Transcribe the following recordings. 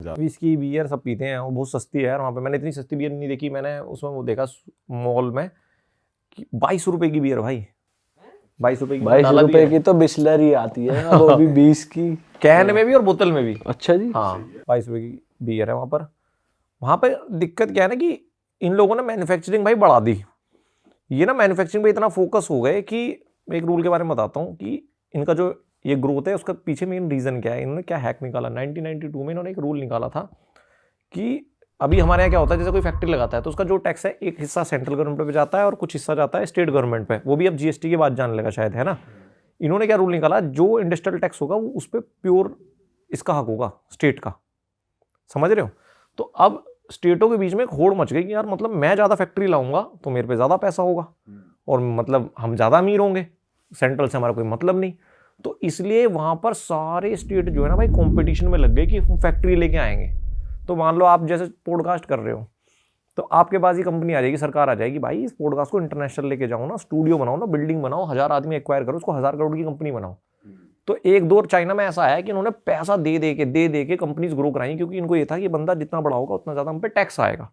ज़्यादा। Whisky beer सब पीते हैं, वो बहुत सस्ती है यार वहाँ पे। मैंने इतनी सस्ती बियर नहीं देखी, मैंने उसमें वो देखा मॉल में कि 22 रुपए की बियर भाई, 22 रुपए की। 22 रुपए की तो बिस्लरी आती है, अब वो भी 20 की कैन में भी और बोतल में भी। अच्छा जी। हाँ 22 रुपए की बियर है वहाँ पर। वहाँ पर दिक्कत क्या है ना कि इन लोगों ने मैन्युफैक्चरिंग भाई बढ़ा दी। ये ना मैन्युफैक्चरिंग पे इतना फोकस हो गए कि मैं एक रूल के बारे में बताता हूँ कि इनका जो ये ग्रोथ है उसका पीछे मेन रीज़न क्या है। इन्होंने क्या हैक निकाला 1992 में, इन्होंने एक रूल निकाला था कि अभी हमारे यहाँ क्या होता है, जैसे कोई फैक्ट्री लगाता है तो उसका जो टैक्स है एक हिस्सा सेंट्रल गवर्नमेंट पे जाता है और कुछ हिस्सा जाता है स्टेट गवर्नमेंट पे। वो भी अब जीएसटी के बाद जाने लगा शायद, है ना। इन्होंने क्या रूल निकाला, जो इंडस्ट्रियल टैक्स होगा वो उस पर प्योर इसका हक होगा, स्टेट का। समझ रहे हो। तो अब स्टेटों के बीच में एक होड़ मच गई कि यार मतलब मैं ज़्यादा फैक्ट्री लाऊंगा तो मेरे पे ज़्यादा पैसा होगा और मतलब हम ज़्यादा अमीर होंगे, सेंट्रल से हमारा कोई मतलब नहीं। तो इसलिए वहाँ पर सारे स्टेट जो है ना भाई कंपटीशन में लग गए कि हम फैक्ट्री लेके आएंगे। तो मान लो आप जैसे पॉडकास्ट कर रहे हो तो आपके पास ही कंपनी आ जाएगी, सरकार आ जाएगी, भाई इस पॉडकास्ट को इंटरनेशनल लेके जाओ ना, स्टूडियो बनाओ ना, बिल्डिंग बनाओ, 1000 आदमी एक्वायर करो, उसको 1000 करोड़ की कंपनी बनाओ। तो एक दौर चाइना में ऐसा है कि उन्होंने पैसा दे दे के कंपनीज ग्रो कराई, क्योंकि इनको ये था कि बंदा जितना बड़ा होगा उतना ज़्यादा हम पे टैक्स आएगा।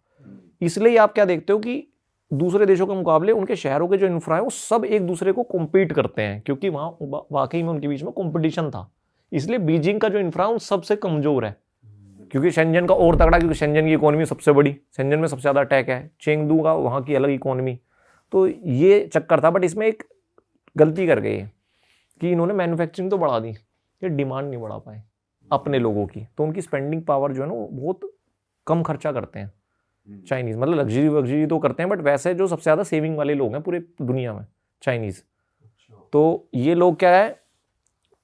इसलिए आप क्या देखते हो कि दूसरे देशों के मुकाबले उनके शहरों के जो इंफ्रा है वो सब एक दूसरे को कॉम्पीट करते हैं, क्योंकि वहाँ वाकई में उनके बीच में कॉम्पिटिशन था। इसलिए बीजिंग का जो इंफ्रा उन सबसे कमजोर है, क्योंकि शेंजन का और तगड़ा, क्योंकि शेंजन की इकोनॉमी सबसे बड़ी, शेंजन में सबसे ज़्यादा टैक है, चेंगदू का वहाँ की अलग इकोनॉमी। तो ये चक्कर था। बट इसमें एक गलती कर गए कि इन्होंने मैन्युफैक्चरिंग तो बढ़ा दी, ये डिमांड नहीं बढ़ा पाए अपने लोगों की। तो उनकी स्पेंडिंग पावर जो है ना वो बहुत कम खर्चा करते हैं चाइनीज़। मतलब लग्जरी तो करते हैं, बट वैसे जो सबसे ज़्यादा सेविंग वाले लोग हैं पूरे दुनिया में चाइनीज़। तो ये लोग क्या है,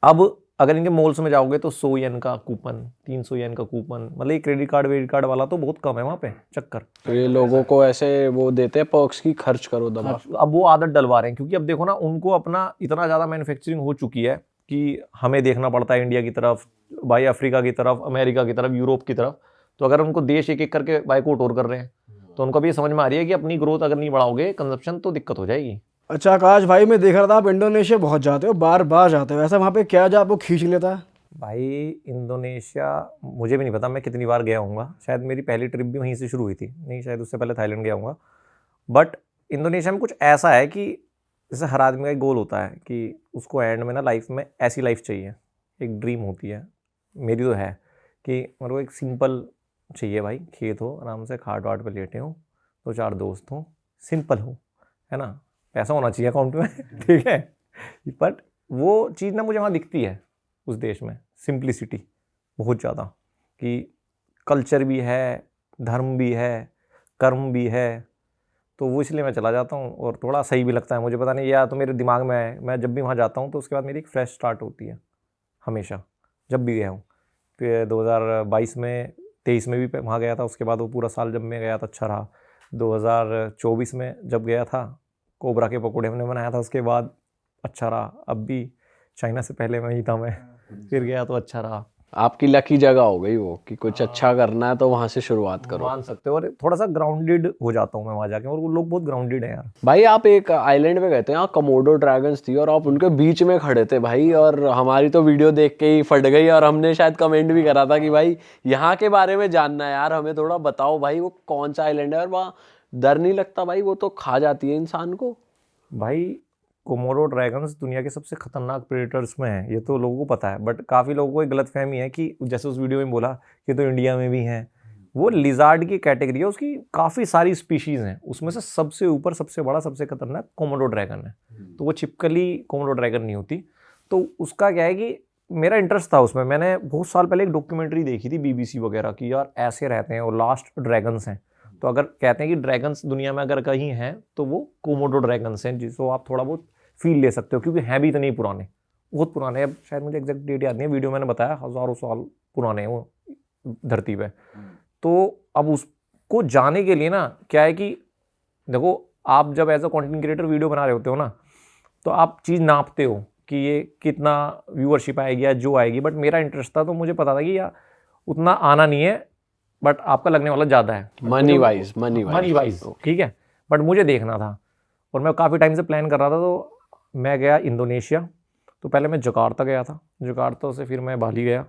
अब अगर इनके मॉल्स में जाओगे तो 100 येन का कूपन, 300 येन का कूपन, मतलब ये क्रेडिट कार्ड वाला तो बहुत कम है वहाँ पे चक्कर। तो ये लोगों को ऐसे वो देते हैं पर्क्स की, खर्च करो दबा। अब वो आदत डलवा रहे हैं, क्योंकि अब देखो ना उनको अपना इतना ज़्यादा मैन्युफैक्चरिंग हो चुकी है कि हमें देखना पड़ता है इंडिया की तरफ, भाई अफ्रीका की तरफ, अमेरिका की तरफ, यूरोप की तरफ। तो अगर उनको देश एक एक करके बाइकआउट और कर रहे हैं तो उनको भी ये समझ में आ रही है कि अपनी ग्रोथ अगर नहीं बढ़ाओगे कंजप्शन तो दिक्कत हो जाएगी। अच्छा आकाश भाई, मैं देख रहा था आप इंडोनेशिया बहुत जाते हो, बार बार जाते हो, ऐसा वहाँ पे क्या जो आपको खींच लेता है? भाई इंडोनेशिया मुझे भी नहीं पता मैं कितनी बार गया हूँगा, शायद मेरी पहली ट्रिप भी वहीं से शुरू हुई थी, नहीं शायद उससे पहले थाईलैंड गया हूँगा। बट इंडोनेशिया में कुछ ऐसा है कि जैसे हर आदमी का एक गोल होता है कि उसको एंड में ना लाइफ में ऐसी लाइफ चाहिए, एक ड्रीम होती है, मेरी तो है कि मेरे को एक सिंपल चाहिए भाई, खेत हो, आराम से खाट वाट पे लेटे हो, 2-4 दोस्त हों, सिंपल हो, है ना, पैसा होना चाहिए अकाउंट में ठीक है। बट वो चीज़ ना मुझे वहाँ दिखती है उस देश में, सिंप्लिसिटी बहुत ज़्यादा, कि कल्चर भी है, धर्म भी है, कर्म भी है। तो वो इसलिए मैं चला जाता हूँ और थोड़ा सही भी लगता है मुझे, पता नहीं, या तो मेरे दिमाग में है, मैं जब भी वहाँ जाता हूँ तो उसके बाद मेरी एक फ्रेश स्टार्ट होती है हमेशा, जब भी गया हूँ। फिर 2022 में 23 में भी वहाँ गया था, उसके बाद वो पूरा साल जब मैं गया था अच्छा रहा। 2024 में जब गया था कोबरा के पकौड़े हमने बनाया था, उसके बाद अच्छा रहा। अब भी चाइना से पहले वहीं था मैं, फिर गया तो अच्छा रहा। आपकी लकी जगह हो गई वो कि कुछ अच्छा करना है तो वहां से शुरुआत करो, मान सकते हो। और थोड़ा सा ग्राउंडेड हो जाता हूँ मैं वहाँ जाके, और वो लोग बहुत ग्राउंडेड है यार। भाई आप एक आइलैंड पे गए थे, यहाँ कमोडो ड्रैगन्स थी और आप उनके बीच में खड़े थे भाई, और हमारी तो वीडियो देख के ही फट गई, और हमने शायद कमेंट भी करा था कि भाई यहाँ के बारे में जानना है यार, हमें थोड़ा बताओ भाई वो कौन सा आइलैंड है, और वहाँ डर नहीं लगता भाई, वो तो खा जाती है इंसान को। भाई कोमोडो ड्रैगन्स दुनिया के सबसे खतरनाक प्रेडेटर्स में है, ये तो लोगों को पता है, बट काफ़ी लोगों को एक गलतफहमी है कि जैसे उस वीडियो में बोला कि तो इंडिया में भी हैं। वो लिजार्ड की कैटेगरी है, उसकी काफ़ी सारी स्पीशीज़ हैं, उसमें से सबसे ऊपर सबसे बड़ा सबसे खतरनाक कोमोडो ड्रैगन है। तो वो छिपकली कोमोडो ड्रैगन नहीं होती। तो उसका क्या है कि मेरा इंटरेस्ट था उसमें, मैंने बहुत साल पहले एक डॉक्यूमेंट्री देखी थी BBC वगैरह की, यार ऐसे रहते हैं और लास्ट ड्रैगन्स हैं। तो अगर कहते हैं कि ड्रैगन्स दुनिया में अगर कहीं हैं तो वो कोमोडो ड्रैगन्स हैं, जिसको आप थोड़ा बहुत फील ले सकते हो, क्योंकि हैं भी इतने ही पुराने, बहुत पुराने। अब शायद मुझे एग्जैक्ट डेट याद नहीं है, वीडियो मैंने बताया हज़ारों साल पुराने हैं वो धरती पे। तो अब उसको जाने के लिए ना क्या है कि देखो, आप जब as a content creator video बना रहे होते हो ना, तो आप चीज़ नापते हो कि ये कितना व्यूअरशिप आएगी या जो आएगी। बट मेरा इंटरेस्ट था तो मुझे पता था कि यार उतना आना नहीं है, बट आपका लगने वाला ज़्यादा है मनी वाइज ठीक है। बट मुझे देखना था और मैं काफ़ी टाइम से प्लान कर रहा था। तो मैं गया इंडोनेशिया, तो पहले मैं जकार्ता गया था, जकार्ता से फिर मैं बाली गया,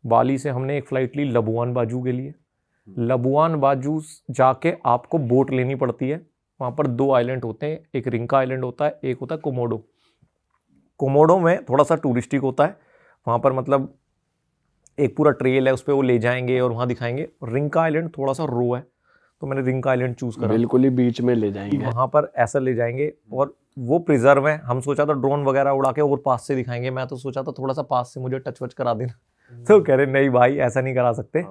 बाली से हमने एक फ़्लाइट ली लबुआन बाजू के लिए। लबुआन बाजू जाके आपको बोट लेनी पड़ती है। वहाँ पर 2 आइलैंड होते हैं, एक रिंका आइलैंड होता है, एक होता है कोमोडो। कोमोडो में थोड़ा सा टूरिस्टिक होता है, वहाँ पर मतलब एक पूरा ट्रेल है, उस पर वो ले जाएंगे और वहाँ दिखाएंगे। रिंका आइलैंड थोड़ा सा रो है, तो मैंने रिंका आइलैंड चूज़ करा। बिल्कुल ही बीच में ले जाएंगे। वहाँ पर ऐसा ले जाएंगे और वो प्रिजर्व है। हम सोचा था ड्रोन वगैरह उड़ा के और पास से दिखाएंगे, मैं तो सोचा था थोड़ा सा पास से मुझे टच वच करा देना। तो कह रहे नहीं भाई ऐसा नहीं करा सकते।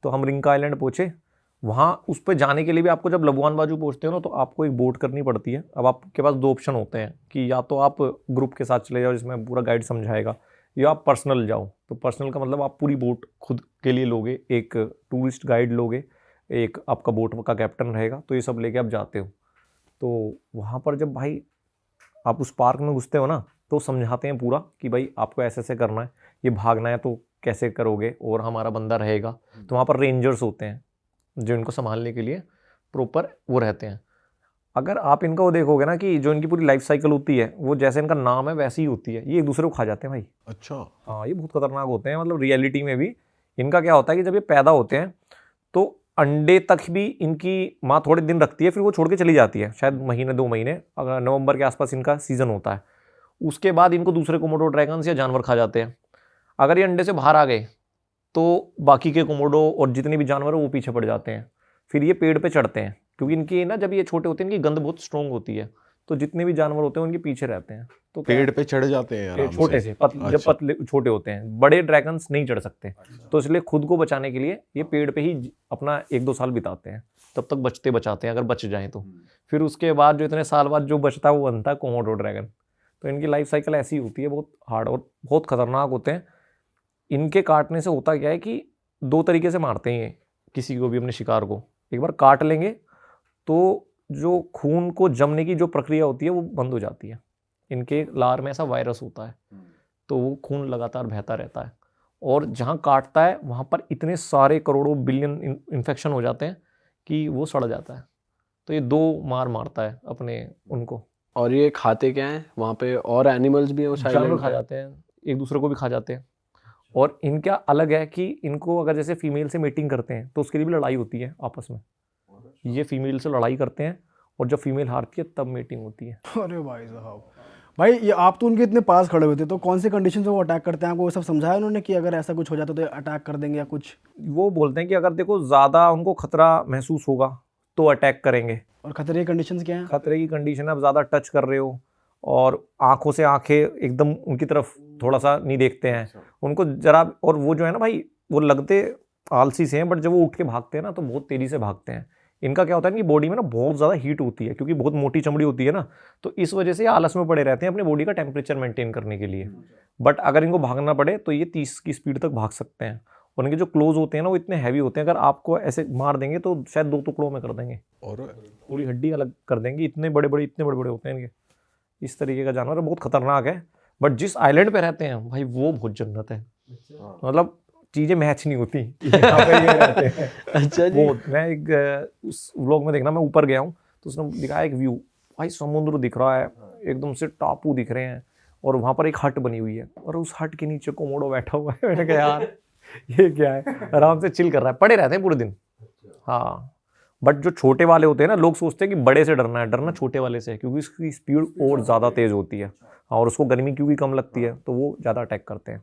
तो हम रिंका आइलैंड पहुँचे। वहाँ उस पर जाने के लिए भी आपको जब लबुआन बाजू पहुँचते हो ना, तो आपको एक बोट करनी पड़ती है। अब आपके पास 2 ऑप्शन होते हैं कि या तो आप ग्रुप के साथ चले जाओ जिसमें पूरा गाइड समझाएगा, या आप पर्सनल जाओ। तो पर्सनल का मतलब आप पूरी बोट खुद के लिए लोगे, एक टूरिस्ट गाइड लोगे, एक आपका बोट का कैप्टन रहेगा, तो ये सब लेके आप जाते हो। तो वहाँ पर जब भाई आप उस पार्क में घुसते हो ना, तो समझाते हैं पूरा कि भाई आपको ऐसे ऐसे करना है, ये भागना है तो कैसे करोगे, और हमारा बंदा रहेगा। तो वहाँ पर रेंजर्स होते हैं जो इनको संभालने के लिए प्रॉपर वो रहते हैं। अगर आप इनका वो देखोगे ना कि जो इनकी पूरी लाइफ साइकिल होती है, वो जैसे इनका नाम है वैसी ही होती है। ये एक दूसरे को खा जाते हैं भाई। अच्छा। हाँ, ये बहुत खतरनाक होते हैं। मतलब रियलिटी में भी इनका क्या होता है कि जब ये पैदा होते हैं तो अंडे तक भी इनकी माँ थोड़े दिन रखती है, फिर वो छोड़ के चली जाती है, शायद महीने 2 महीने। अगर नवंबर के आसपास इनका सीजन होता है, उसके बाद इनको दूसरे कोमोडो ड्रैगन्स या जानवर खा जाते हैं। अगर ये अंडे से बाहर आ गए तो बाकी के कोमोडो और जितने भी जानवर हैं वो पीछे पड़ जाते हैं। फिर ये पेड़ पे चढ़ते हैं, क्योंकि इनकी ना जब ये छोटे होते हैं इनकी गंध बहुत स्ट्रॉन्ग होती है, तो जितने भी जानवर होते हैं उनके पीछे रहते हैं। तो पेड़ पे चढ़ जाते हैं आराम छोटे से। से जब पतले छोटे होते हैं, बड़े ड्रैगन्स नहीं चढ़ सकते। तो इसलिए खुद को बचाने के लिए ये पेड़ पे ही अपना 1-2 साल बिताते हैं, तब तक बचाते हैं अगर बच जाएं तो। फिर उसके बाद जो इतने साल बाद जो बचता है वो बनता है कोमोडो ड्रैगन। तो इनकी लाइफ साइकिल ऐसी होती है, बहुत हार्ड और बहुत खतरनाक होते हैं। इनके काटने से होता क्या है कि 2 तरीके से मारते हैं ये किसी को भी, अपने शिकार को। एक बार काट लेंगे तो जो खून को जमने की जो प्रक्रिया होती है वो बंद हो जाती है। इनके लार में ऐसा वायरस होता है, तो वो खून लगातार बहता रहता है, और जहाँ काटता है वहाँ पर इतने सारे करोड़ों बिलियन इन्फेक्शन हो जाते हैं कि वो सड़ जाता है। तो ये 2 मारता है अपने उनको। और ये खाते क्या हैं वहाँ पे? और एनिमल्स भी हैं उस जानवर आइलैंड खा जाते हैं, एक दूसरे को भी खा जाते हैं। और इनका अलग है कि इनको अगर जैसे फीमेल से मीटिंग करते हैं तो उसके लिए भी लड़ाई होती है आपस में। ये फीमेल से लड़ाई करते हैं और जब फीमेल हारती है तब मीटिंग होती है। अरे भाई साहब, भाई ये आप तो उनके इतने पास खड़े हुए थे, तो कौन से कंडीशन में वो अटैक करते हैं आपको वो सब समझाया उन्होंने कि अगर ऐसा कुछ हो जाता तो अटैक कर देंगे या कुछ? वो बोलते हैं कि अगर देखो ज़्यादा उनको खतरा महसूस होगा तो अटैक करेंगे। और खतरे की कंडीशंस क्या हैं? खतरे की कंडीशन है, आप ज़्यादा टच कर रहे हो और आंखों से आंखें एकदम उनकी तरफ थोड़ा सा नहीं देखते हैं उनको जरा। और वो जो है ना भाई, वो लगते आलसी से हैं, बट जब वो उठ के भागते हैं ना तो बहुत तेज़ी से भागते हैं। इनका क्या होता है कि बॉडी में ना बहुत ज़्यादा हीट होती है, क्योंकि बहुत मोटी चमड़ी होती है ना, तो इस वजह से ये आलस में पड़े रहते हैं अपनी बॉडी का टेम्परेचर मेंटेन करने के लिए। बट अगर इनको भागना पड़े तो ये 30 की स्पीड तक भाग सकते हैं। और इनके जो क्लोज होते हैं ना वो इतने हैवी होते हैं, अगर आपको ऐसे मार देंगे तो शायद 2 टुकड़ों में कर देंगे, और पूरी हड्डी अलग कर देंगे। इतने बड़े बड़े होते हैं इनके। इस तरीके का जानवर बहुत खतरनाक है। बट जिस आइलैंड पे रहते हैं भाई वो बहुत जन्नत है। मतलब चीज़ें मैच नहीं होती यहाँ पे ये रहते हैं। अच्छा जी। वो मैं एक उस व्लॉग में देखना, मैं ऊपर गया हूँ तो उसने दिखाया एक व्यू, भाई समुद्र दिख रहा है, एकदम से टापू दिख रहे हैं, और वहाँ पर एक हट बनी हुई है, और उस हट के नीचे कोमोडो बैठा हुआ है। मैंने कहा यार ये क्या है, आराम से चिल कर रहा है, पड़े रहते हैं पूरे दिन। हाँ, बट जो छोटे वाले होते हैं ना, लोग सोचते हैं कि बड़े से डरना है, डरना छोटे वाले से है, क्योंकि उसकी स्पीड और ज़्यादा तेज़ होती है। हाँ, और उसको गर्मी क्योंकि कम लगती है तो वो ज़्यादा अटैक करते हैं।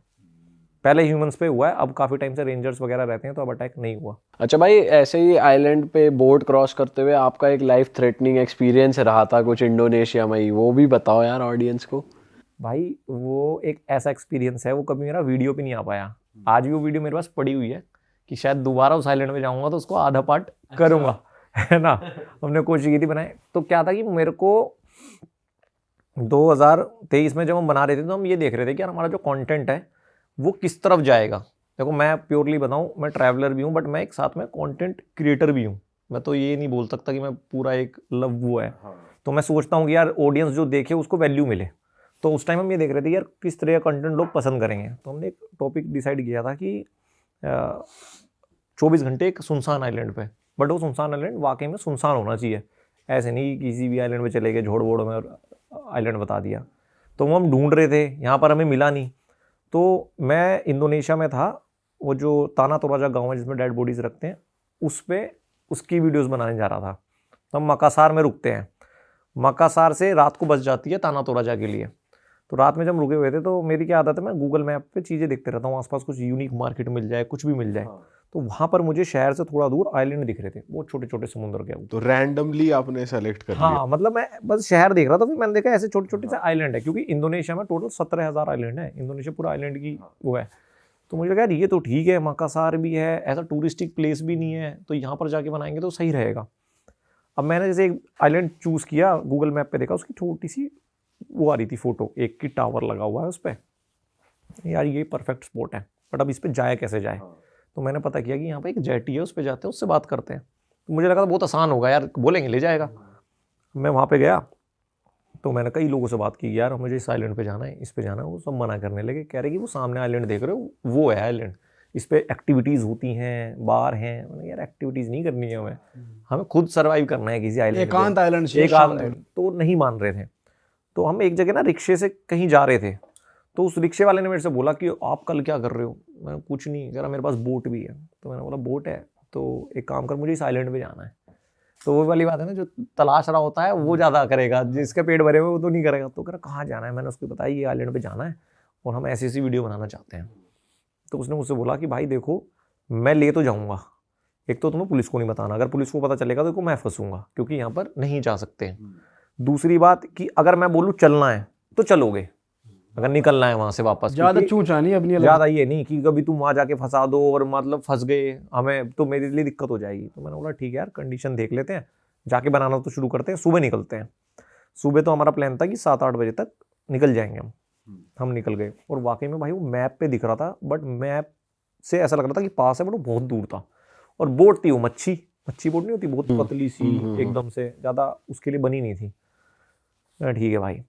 पहले ह्यूमंस पे हुआ है, अब काफ़ी टाइम से रेंजर्स वगैरह रहते हैं तो अब अटैक नहीं हुआ। अच्छा भाई, ऐसे ही आइलैंड पे बोट क्रॉस करते हुए आपका एक लाइफ थ्रेटनिंग एक्सपीरियंस रहा था कुछ इंडोनेशिया में ही, वो भी बताओ यार ऑडियंस को। भाई वो एक ऐसा एक्सपीरियंस है, वो कभी मेरा वीडियो पे नहीं आ पाया। आज भी वो वीडियो मेरे पास पड़ी हुई है कि शायद दोबारा उस आइलैंड में जाऊंगा तो उसको आधा पार्ट करूंगा, है ना। हमने कोशिश की थी बनाए। तो क्या था कि मेरे को 2023 में जब हम बना रहे थे तो हम ये देख रहे थे कि यार हमारा जो कंटेंट है वो किस तरफ जाएगा। देखो मैं प्योरली बताऊं, मैं ट्रैवलर भी हूं, बट मैं एक साथ में कंटेंट क्रिएटर भी हूं। मैं तो ये नहीं बोल सकता कि मैं पूरा एक लव वो है। तो मैं सोचता हूँ कि यार ऑडियंस जो देखे उसको वैल्यू मिले। तो उस टाइम हम ये देख रहे थे यार किस तरह का कंटेंट लोग पसंद करेंगे। तो हमने एक टॉपिक डिसाइड किया था कि 24 घंटे एक सुनसान आइलैंड पे, बट वो सुनसान आइलैंड वाकई में सुनसान होना चाहिए। ऐसे नहीं किसी भी आइलैंड पे चले गए झोड़ वोड़ में और आइलैंड बता दिया। तो वो हम ढूंढ रहे थे, यहाँ पर हमें मिला नहीं। तो मैं इंडोनेशिया में था वो जो ताना तोराजा गाँव है जिसमें डेड बॉडीज रखते हैं, उस पे उसकी वीडियोस बनाने जा रहा था। तो हम मकासार में रुकते हैं, मकासार से रात को बस जाती है ताना तोराजा के लिए। तो रात में जब रुके हुए थे तो मेरी क्या आदत है, मैं गूगल मैप पे चीज़ें देखते रहता हूँ, आसपास कुछ यूनिक मार्केट मिल जाए, कुछ भी मिल जाए। तो वहाँ पर मुझे शहर से थोड़ा दूर आइलैंड दिख रहे थे, वो छोटे छोटे समुद्र के ऊपर। तो रैंडमली आपने सेलेक्ट कर लिया? हाँ, मतलब मैं बस शहर देख रहा था, फिर मैंने देखा ऐसे छोटे छोटे से आइलैंड है, क्योंकि इंडोनेशिया में टोटल 17,000 आइलैंड है। इंडोनेशिया पूरा आइलैंड की वो है। तो मुझे लगा यार ये तो ठीक है, मकासार भी है, ऐसा टूरिस्टिक प्लेस भी नहीं है, तो यहाँ पर जाके बनाएंगे तो सही रहेगा। अब मैंने जैसे एक आइलैंड चूज़ किया, गूगल मैप पे देखा, उसकी छोटी सी वो आ रही थी फोटो, एक की टावर लगा हुआ है उस पर। यार ये परफेक्ट स्पॉट है, बट अब इस पर जाए कैसे जाए? तो मैंने पता किया कि यहाँ पे एक जेटी है, उस पर जाते हैं, उससे बात करते हैं। तो मुझे लगा था बहुत आसान होगा यार, बोलेंगे ले जाएगा। मैं वहाँ पे गया तो मैंने कई लोगों से बात की, यार मुझे इस आइलैंड पे जाना है, इस पे जाना है। वो सब मना करने लगे, कह रहे कि वो सामने आइलैंड देख रहे हो, वो है आइलैंड, इस पे एक्टिविटीज़ होती हैं, बार हैं। मैंने यार एक्टिविटीज़ नहीं करनी है हमें खुद सर्वाइव करना है किसी आइलैंड, एकांत आइलैंड चाहिए, एकांत। तो नहीं मान रहे थे। तो हम एक जगह ना रिक्शे से कहीं जा रहे थे, तो उस रिक्शे वाले ने मेरे से बोला कि आप कल क्या कर रहे हो? मैंने कुछ नहीं, कह रहा मेरे पास बोट भी है। तो मैंने बोला बोट है तो एक काम कर, मुझे इस आइलैंड पे जाना है। तो वो वाली बात है ना, जो तलाश रहा होता है वो ज़्यादा करेगा, जिसके पेट भरे हुए वो तो नहीं करेगा। तो कह रहा कहाँ जाना है? मैंने उसको बताया ये आइलैंड पे जाना है और हम ऐसी ऐसी वीडियो बनाना चाहते हैं। तो उसने मुझसे बोला कि भाई देखो, मैं ले तो जाऊँगा, एक तो तुम्हें पुलिस को नहीं बताना, अगर पुलिस को पता चलेगा तो मैं फंसूंगा, क्योंकि यहाँ पर नहीं जा सकते। दूसरी बात कि अगर मैं बोलूँ चलना है तो चलोगे, अगर निकलना है वहाँ से वापस, ज़्यादा चूचा नहीं अपनी अलग। ज़्यादा ये नहीं कि कभी तुम वहाँ जाके फंसा दो और मतलब फंस गए हमें, तो मेरे लिए दिक्कत हो जाएगी। तो मैंने बोला ठीक है यार, कंडीशन देख लेते हैं, जाके बनाना तो शुरू करते हैं, सुबह निकलते हैं। सुबह तो हमारा प्लान था कि 7-8 बजे तक निकल जाएंगे हम निकल गए। और वाकई में भाई वो मैप पे दिख रहा था, बट मैप से ऐसा लग रहा था कि पास है, बट वो बहुत दूर था। और बोट थी वो मच्छी बोट नहीं होती, बहुत पतली सी एकदम से, ज़्यादा उसके लिए बनी नहीं थी। ठीक है भाई,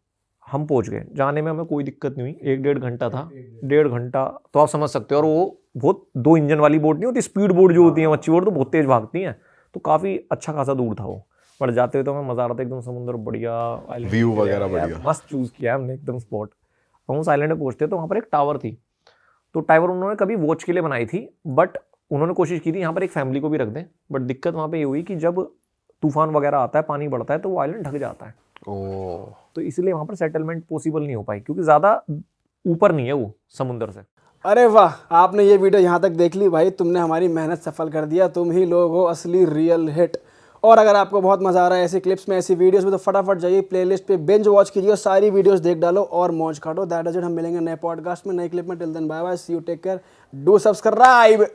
हम पहुंच गए। जाने में हमें कोई दिक्कत नहीं हुई, 1-1.5 घंटा था, 1.5 घंटा तो आप समझ सकते हो। और वो बहुत 2 इंजन वाली बोट नहीं होती, स्पीड बोट जो होती है मच्छी बोट, तो बहुत तेज भागती हैं, तो काफ़ी अच्छा खासा दूर था वो। पर जाते हुए तो हमें मज़ा आ रहा था, एकदम समुद्र बढ़िया, व्यू वगैरह बढ़िया, मस्त चूज़ किया हमने एकदम स्पॉट। हम उस आइलैंड में पहुंचते तो वहाँ पर एक टावर थी, तो टावर उन्होंने कभी वॉच के लिए बनाई थी, बट उन्होंने कोशिश की थी यहाँ पर एक फैमिली को भी रख दें। बट दिक्कत वहाँ पे ये हुई कि जब तूफान वगैरह आता है, पानी बढ़ता है, तो वो आइलैंड ढक जाता है। तो इसलिए वहाँ पर सेटलमेंट पॉसिबल नहीं हो पाई, क्योंकि ज़्यादा ऊपर नहीं है वो समुद्र से। अरे वाह, आपने ये वीडियो यहाँ तक देख ली भाई, तुमने हमारी मेहनत सफल कर दिया। तुम ही लोग हो असली रियल हिट। और अगर आपको बहुत मज़ा आ रहा है ऐसी क्लिप्स में, ऐसी वीडियोस में, तो फटाफट जाइए प्लेलिस्ट पे बिंज वॉच कीजिए और सारी वीडियोस देख डालो और मौज काटो। That is it. हम मिलेंगे नए पॉडकास्ट में, नए क्लिप में। Till then bye bye, see you, take care, do subscribe.